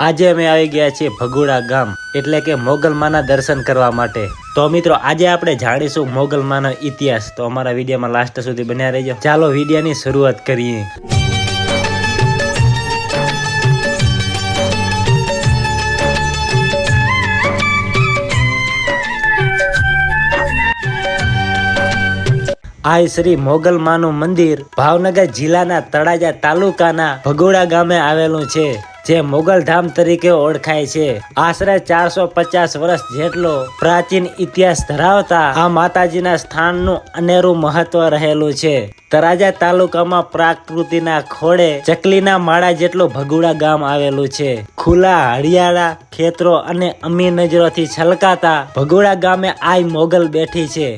આજે અમે આવી ગયા છીએ ભગોડા ગામ એટલે કે મોગલમાના દર્શન કરવા માટે। તો મિત્રો આજે આપણે જાણીશું મોગલમાનો ઇતિહાસ। તો અમારા વિડીયોમાં લાસ્ટ સુધી બન્યા રહેજો। ચાલો વિડીયોની શરૂઆત કરીએ। આ શ્રી મોગલમાનું મંદિર ભાવનગર જિલ્લાના તળાજા તાલુકાના ભગોડા ગામે આવેલું છે, જે મોગલધામ તરીકે ઓળખાય છે। આશરે 450 વર્ષ જેટલો પ્રાચીન ઇતિહાસ ધરાવતા આ માતાજીના સ્થાનનું અનેરું મહત્વ રહેલું છે। તળાજા તાલુકામાં પ્રકૃતિના ખોળે ચકલીના માળા જેટલું ભગોડા ગામ આવેલું છે। ખુલ્લા હરિયાળા ખેતરો અને અમી નજરોથી છલકાતા ભગોડા ગામે આઈ મોગલ બેઠી છે।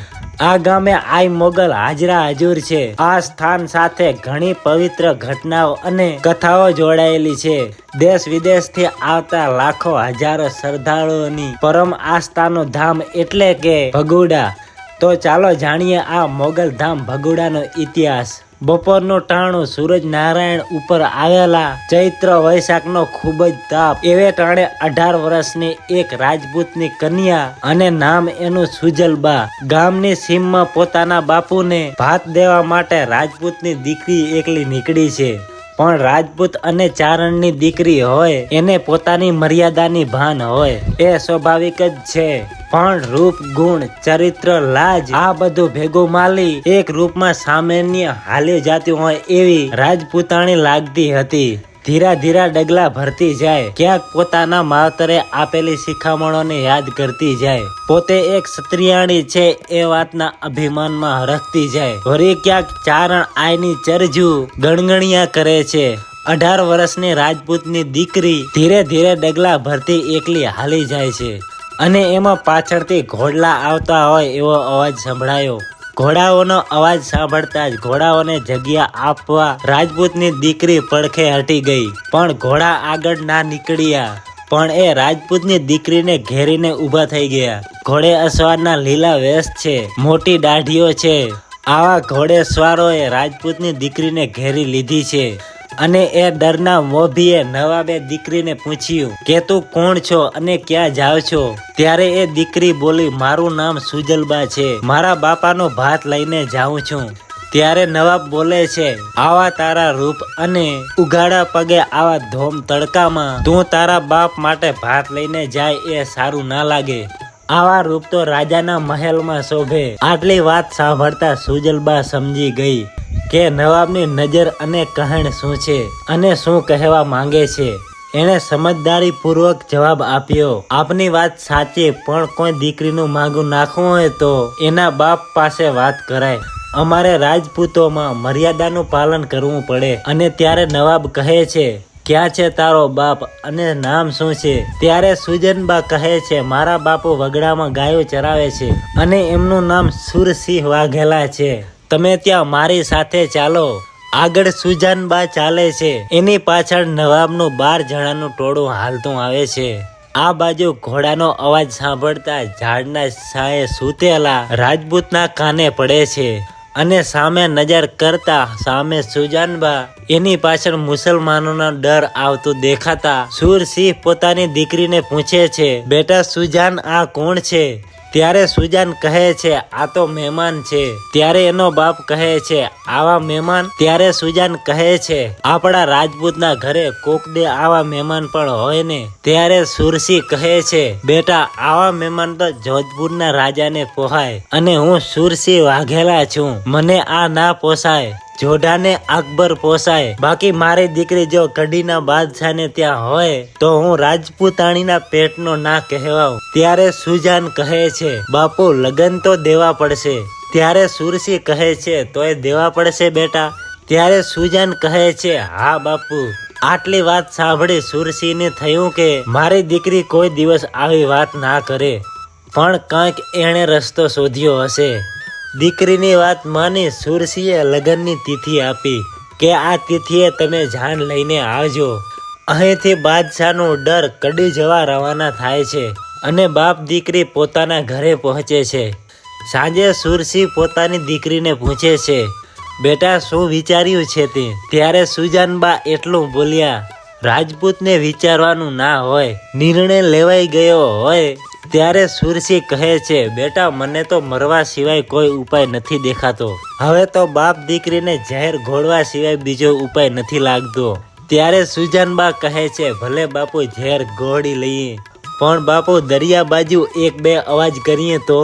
આ ગામે આઈ મોગલ હાજરા હજુર છે। આ સ્થાન સાથે ઘણી પવિત્ર ઘટનાઓ અને કથાઓ જોડાયેલી છે। દેશ વિદેશથી આવતા લાખો હજારો શ્રદ્ધાળુઓની પરમ આસ્થાનું ધામ એટલે કે ભગોડા। તો ચાલો જાણીએ આ મોગલધામ ભગોડાનો ઇતિહાસ। બપોરનું ટાણું સૂરજ નારાયણ ઉપર આવેલા ચૈત્ર વૈશાખનો ખૂબ જ તાપ એવે ટાણે 18 વર્ષની એક રાજપૂતની કન્યા અને નામ એનું સુજલબા ગામની સીમમાં પોતાના બાપુને ભાત દેવા માટે રાજપૂતની દીકરી એકલી નીકળી છે। પણ રાજપૂત અને ચારણની દીકરી હોય એને પોતાની મર્યાદાની ભાન હોય, એ સ્વાભાવિક જ છે। પણ રૂપ ગુણ ચરિત્ર લાજ આ બધું ભેગું માલી એક રૂપમાં સામાન્ય હાલી જાતી હોય એવી રાજપૂતાણી લાગતી હતી। ધીરા ધીરા ડગલા ભરતી જાય, ક્યાંક પોતાના માવતરે આપેલી શિખામણોને યાદ કરતી જાય, પોતે એક ક્ષત્રિયાણી છે એ વાતના અભિમાનમાં હરખતી જાય। વળી ક્યાંક ચારણ આયની ચરજુ ગણગણિયા કરે છે। 18 વર્ષની રાજપૂતની દીકરી ધીરે ધીરે ડગલા ભરતી એકલી હાલી જાય છે અને એમાં પાછળથી ઘોડલા આવતા હોય એવો અવાજ સંભળાયો। ઘોડાઓનો અવાજ સાંભળતા જ ઘોડાઓને જગ્યા આપવા રાજપૂતની દીકરી પડખે હટી ગઈ, પણ ઘોડા આગળ ના નીકળ્યા, પણ એ રાજપૂતની દીકરીને ઘેરીને ઊભા થઈ ગયા। ઘોડે અસવારના લીલા વેશ છે, મોટી દાઢીઓ છે। આવા ઘોડે સ્વારોએ રાજપૂતની દીકરીને ઘેરી લીધી છે અને એ ડરના મોભીએ નવાબે દીકરીને પૂછ્યું કે તું કોણ છો અને ક્યાં જાવ છો? ત્યારે એ દીકરી બોલી, મારું નામ સુજલબા છે, મારા બાપાનો ભાત લઈને જાઉં છું। ત્યારે નવાબ બોલે છે, આવા તારા રૂપ અને ઉઘાડા પગે આવા ધોમ તડકામાં તું તારા બાપ માટે ભાત લઈને જાય એ સારું ના લાગે। આવા રૂપ તો રાજાના મહેલમાં શોભે। આટલી વાત સાંભળતા સુજલબા સમજી ગઈ કે નવાબની નજર અને કહણ શું છે અને શું કહેવા માંગે છે। એણે સમજદારી પૂર્વક જવાબ આપ્યો, આપની વાત સાચી, પણ કોઈ દીકરીનું માગું નાખવું હોય તો એના બાપ પાસે વાત કરાય। અમારે રાજપૂતોમાં મર્યાદાનું પાલન કરવું પડે। અને ત્યારે નવાબ કહે છે, ક્યાં છે તારો બાપ અને નામ શું છે? ત્યારે સુજનબા કહે છે, મારા બાપુ વગડામાં ગાયો ચરાવે છે અને એમનું નામ સુરસિંહ વાઘેલા છે। તમે ત્યાં મારી સાથે ચાલો। આગળ સુજાનબા ચાલે છે, એની પાછળ નવાબનું 12 જણાનું ટોળું હાલતું આવે છે। આ બાજુ ઘોડાનો અવાજ સાંભળતા ઝાડના છાંયે સૂતેલા રાજપૂતના કાને પડે છે અને સામે નજર કરતા સામે સુજાનબા, એની પાછળ મુસલમાનોનો ડર આવતું દેખાતા સુરસિંહ પોતાની દીકરીને પૂછે છે, બેટા સુજાન, આ કોણ છે? ત્યારે સુજાન કહે છે, આ તો મહેમાન છે। ત્યારે એનો બાપ કહે છે, આવા મહેમાન? ત્યારે સુજાન કહે છે, આપણા રાજપૂતના ઘરે કોક દે આવા મહેમાન પણ હોય ને? ત્યારે સુરસિંહ કહે છે, બેટા આવા મહેમાન તો જોધપુરના રાજાને પોહાય અને હું સુરસિંહ વાઘેલા છું, મને આ ના પોસાય। જોડાને અકબર પોસાય, બાકી મારી દીકરી જો કડીના બાદશાહને ત્યાં હોય તો હું રાજપૂતાણીના પેટનો ના કહેવાઉં। ત્યારે સુજાન કહે છે, બાપુ લગન તો દેવા પડશે। ત્યારે સુરસિંહ કહે છે, તોય દેવા પડશે બેટા? ત્યારે સુજાન કહે છે, હા બાપુ। આટલી વાત સાંભળી સુરસિંહને થયું કે મારી દીકરી કોઈ દિવસ આવી વાત ના કરે, પણ કંઈક એણે રસ્તો શોધ્યો હશે। દીકરીની વાત માની સુરસિંહે લગ્નની તિથિ આપી કે આ તિથિએ તમે જાન લઈને આવજો। અહીંથી બાદશાહનું ડર કડી જવા રવાના થાય છે અને બાપ દીકરી પોતાના ઘરે પહોંચે છે। સાંજે સુરસિંહ પોતાની દીકરીને પૂછે છે, બેટા શું વિચાર્યું છે તે? ત્યારે સુજાનબા એટલું બોલ્યા, રાજપૂતને વિચારવાનું ના હોય, નિર્ણય લેવાઈ ગયો હોય ત્યારે સુરસિંહ કહે છે, બેટા મને તો મરવા સિવાય કોઈ ઉપાય નથી દેખાતો. હવે તો બાપ દીકરીને ઝેર ઘોળવા સિવાય બીજો ઉપાય નથી લાગતો. ત્યારે સુજાનબા કહે છે, ભલે બાપુ ઝેર ઘોળી લઈએ, પણ બાપુ દરિયા બાજુ એક બે અવાજ કરીએ તો?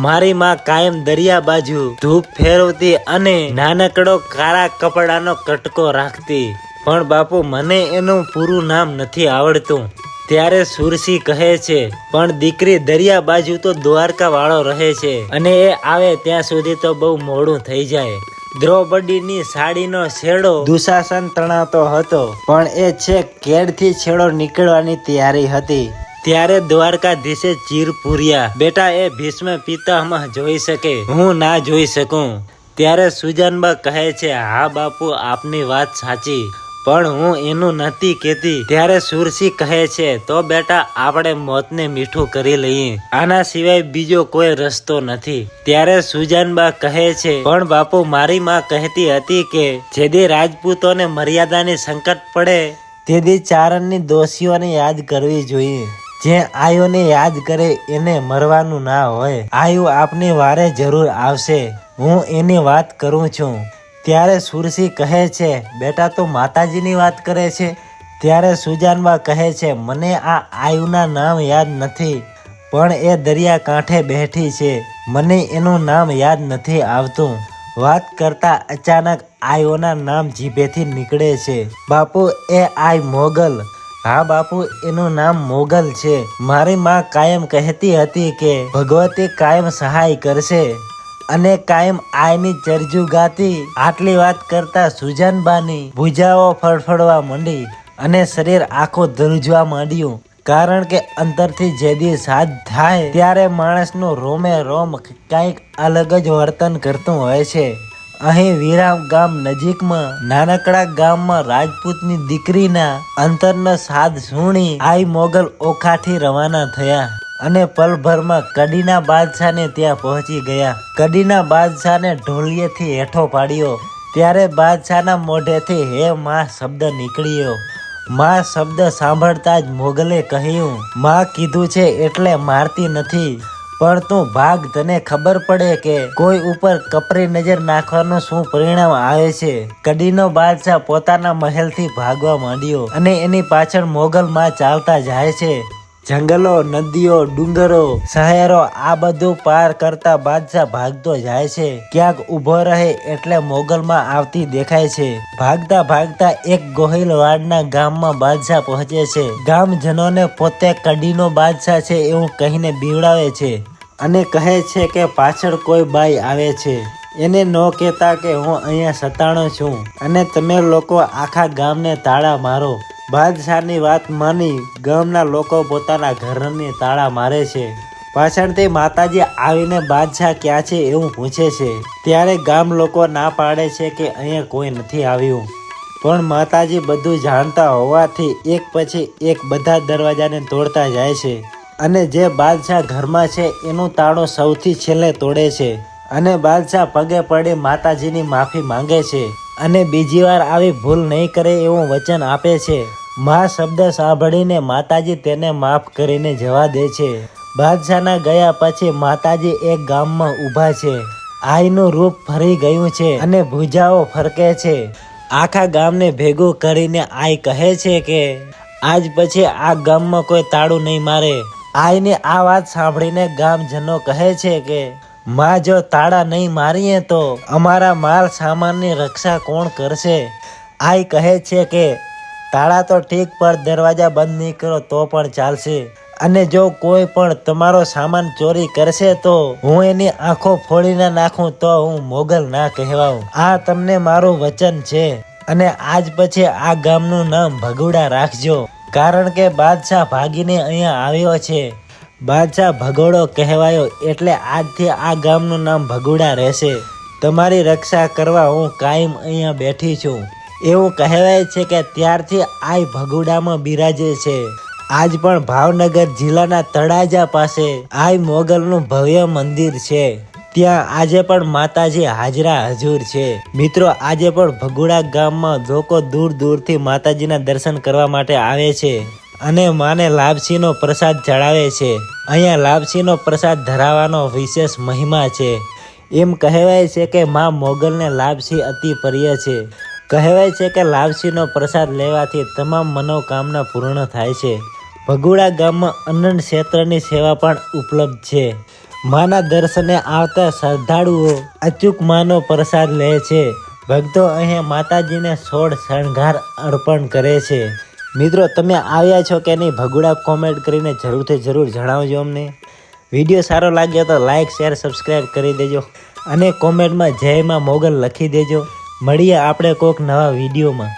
મારી માં કાયમ દરિયા બાજુ ધૂપ ફેરવતી અને નાનકડો કાળા કપડાનો કટકો રાખતી, પણ બાપુ મને એનું પૂરું નામ નથી આવડતું. ત્યારે સુરસિંહ કહે છે, પણ દીકરી દરિયા બાજુ તો દ્વારકા વાળો રહે છે અને એ આવે ત્યાં સુધી તો બહુ મોડું થઈ જાય. દ્રૌપદીની સાડીનો છેડો દુશાસન તણાતો હતો, પણ એ છેક કેડથી છેડો નીકળવાની તૈયારી હતી. ત્યારે દ્વારકાધીશે ચીર પૂર્યા, બેટા એ ભીષ્મ પિતામહ જોઈ શકે, હું ના જોઈ શકું. ત્યારે સુજાનબા કહે છે, હા બાપુ આપની વાત સાચી, પણ હું એનું નથી કહેતી. ત્યારે સુરસિંહ કહે છે, તો બેટા આપણે મોતને મીઠું કરી લઈએ, આના સિવાય બીજો કોઈ રસ્તો નથી. ત્યારે સુજાનબા કહે છે, પણ બાપુ મારી માં કહેતી હતી કે જેદી રાજપૂતોને મર્યાદાની સંકટ પડે તેદી ચારણની દોષીઓને યાદ કરવી જોઈએ. જે આયુને યાદ કરે એને મરવાનું ના હોય. આયુ આપની વારે જરૂર આવશે, હું એની વાત કરું છું. ત્યારે સુરસિંહ કહે છે, બેટા તો માતાજીની વાત કરે છે? ત્યારે સુજાનબા કહે છે, મને આ આયુના નામ યાદ નથી, પણ એ દરિયા કાંઠે બેઠી છે, મને એનું નામ યાદ નથી આવતું. વાત કરતા અચાનક આયુના નામ જીભેથી નીકળે છે, બાપુ એ આય મોગલ. હા બાપુ એનું નામ મોગલ છે. મારી માં કાયમ કહેતી હતી કે ભગવતી કાયમ સહાય કરશે અને કાયમ આયની ચરજુ ગાતી. આટલી વાત કરતા સુજાનબાની ભુજાઓ ફડફડવા માંડી અને શરીર આખું ધ્રુજવા માંડ્યું, કારણ કે અંતરથી જેદી સાજ થાય ત્યારે માણસનું રોમે રોમ કંઈક અલગ જ વર્તન કરતું હોય છે. અહીં વિરામ ગામ નજીકમાં નાનકડા ગામમાં રાજપૂતની દીકરીના અંતરનો સાદ સુણી આઈ મોગલ ઓખાથી રવાના થયા અને પલભરમાં કડીના બાદશાહને ત્યાં પહોંચી ગયા. કડીના બાદશાહને ઢોલિયેથી હેઠો પાડ્યો ત્યારે બાદશાહના મોઢેથી હે માં શબ્દ નીકળ્યો. માં શબ્દ સાંભળતા જ મોગલે કહ્યું, માં કીધું છે એટલે મારતી નથી, પણ તું ભાગ, તને ખબર પડે કે કોઈ ઉપર કપરી નજર નાખવાનું શું પરિણામ આવે છે. કડીનો બાદશાહ પોતાના મહેલથી ભાગવા માંડ્યો અને એની પાછળ મોગલ માં ચાલતા જાય છે. જંગલો, નદીઓ, ડુંગરો, શહેરો આ બધું પાર કરતા બાદશાહ ભાગતો જાય છે. ક્યાંક ઊભો રહે એટલે મોગલમાં આવતી દેખાય છે. ભાગતા ભાગતા એક ગોહિલવાડના ગામમાં બાદશાહ પહોંચે છે. ગામજનોને પોતે કડીનો બાદશાહ છે એવું કહીને બીવડાવે છે અને કહે છે કે પાછળ કોઈ બાઈ આવે છે, એને ન કહેતા કે હું અહીંયા સતાણો છું અને તમે લોકો આખા ગામને તાળા મારો. બાદશાહની વાત માની ગામના લોકો પોતાના ઘરની તાળા મારે છે. પાછળથી માતાજી આવીને બાદશાહ ક્યાં છે એવું પૂછે છે. ત્યારે ગામ લોકો ના પાડે છે કે અહીંયા કોઈ નથી આવ્યું, પણ માતાજી બધું જાણતા હોવાથી એક પછી એક બધા દરવાજાને તોડતા જાય છે અને જે બાદશાહ ઘરમાં છે એનું તાળું સૌથી છેલ્લે તોડે છે અને બાદશાહ પગે પડી માતાજીની માફી માંગે છે અને બીજી વાર આવી ભૂલ નહીં કરે એવું વચન આપે છે. માં શબ્દ સાંભળીને માતાજી તેને માફ કરીને જવા દે છે. બાદશાહના ગયા પછી માતાજી એક ગામમાં ઊભા છે. આઈનું રૂપ ફરી ગયું છે અને ભુજાઓ ફરકે છે. આખા ગામને ભેગું કરીને આઈ કહે છે કે આજ પછી આ ગામમાં કોઈ તાળું નહીં મારે. આઈની આ વાત સાંભળીને ગામજનો કહે છે કે માં જો તાળા નહીં મારીએ તો અમારા માલ સામાનની રક્ષા કોણ કરશે? આઈ કહે છે કે તાળા તો ઠીક, પણ દરવાજા બંધ નહીં કરો તો પણ ચાલશે, અને જો કોઈ પણ તમારો સામાન ચોરી કરશે તો હું એની આંખો ફોડીને નાખું તો હું મોગલ ના કહેવાઉં. આ તમને મારું વચન છે અને આજ પછી આ ગામનું નામ ભગુડા રાખજો, કારણ કે બાદશાહ ભાગીને અહીંયા આવ્યો છે. બાદશાહ ભગોડો કહેવાયો એટલે આજથી આ ગામનું નામ ભગુડા રહેશે. તમારી રક્ષા કરવા હું કાયમ અહીંયા બેઠી છું. એવું કહેવાય છે કે ત્યારથી આઈ ભગુડામાં બિરાજે છે. આજ પણ ભાવનગર જિલ્લાના તળાજા પાસે આઈ મોગલનું ભવ્ય મંદિર છે. ત્યાં આજે પણ માતાજી હાજરા હજુર છે। મિત્રો આજે પણ ભગોડા ગામમાં લોકો દૂર દૂરથી માતાજીના દર્શન કરવા માટે આવે છે અને માને લાપસીનો પ્રસાદ ચડાવે છે। અહીંયા લાપસીનો પ્રસાદ ધરાવવાનો વિશેષ મહિમા છે। એમ કહેવાય છે કે માં મોગલને લાપસી અતિ પ્રિય છે। કહેવાય છે કે લાપસીનો પ્રસાદ લેવાથી તમામ મનોકામના પૂર્ણ થાય છે। ભગોડા ગામમાં અન્ન ક્ષેત્રની સેવા પણ ઉપલબ્ધ છે। માના દર્શને આવતા શ્રદ્ધાળુઓ અચૂક માનો પ્રસાદ લે છે। ભક્તો અહીંયા માતાજીને છોડ શણગાર અર્પણ કરે છે। મિત્રો તમે આવ્યા છો કે નહીં ભગોડા કોમેન્ટ કરીને જરૂર જણાવજો અમને। વિડીયો સારો લાગ્યો તો લાઈક શેર સબસ્ક્રાઈબ કરી દેજો અને કોમેન્ટમાં જય માં મોગલ લખી દેજો। મળીએ આપણે કોઈક નવા વિડીયોમાં।